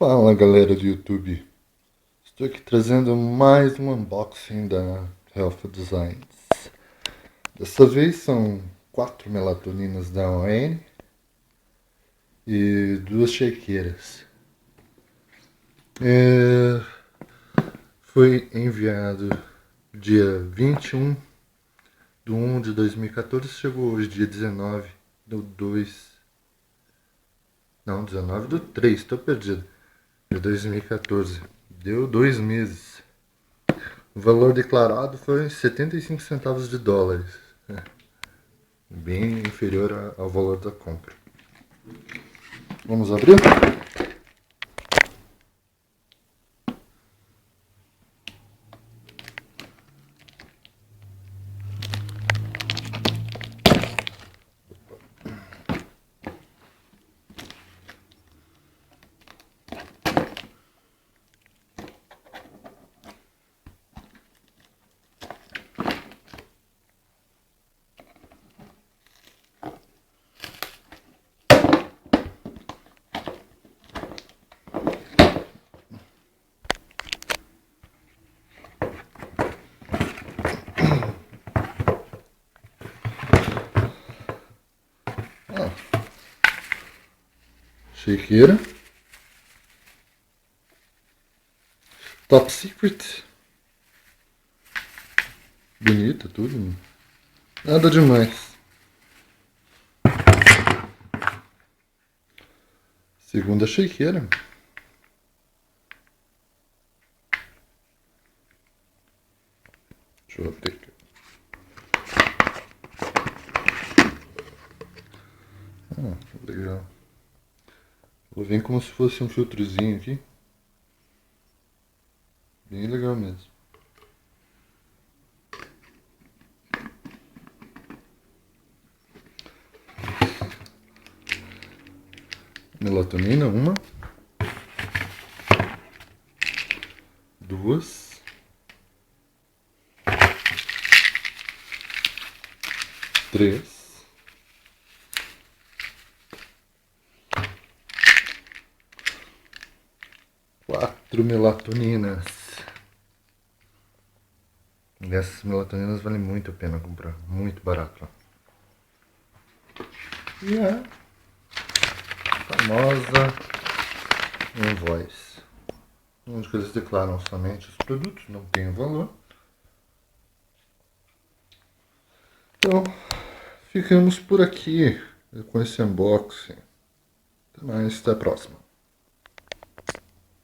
Fala galera do YouTube, estou aqui trazendo mais um unboxing da Health Designs. Dessa vez são 4 melatoninas da ON e 2 shakeiras. Foi enviado dia 21 de 1 de 2014, chegou hoje dia 19 do 2... Não, 19 do 3, estou perdido. De 2014. Deu 2 meses. O valor declarado foi 75 centavos de dólares. Bem inferior ao valor da compra. Vamos abrir? Shakeira. Top Secret. Bonita tudo. Nada demais. Segunda shakeira. Deixa eu abrir aqui. Legal. Ela vem como se fosse um filtrozinho aqui. Bem legal mesmo. Melatonina, uma. Duas. Três. 4 melatoninas. E essas melatoninas valem muito a pena comprar. Muito barato. E a famosa invoice, onde eles declaram somente os produtos, não tem o valor. Então, ficamos por aqui com esse unboxing. Até mais, até a próxima.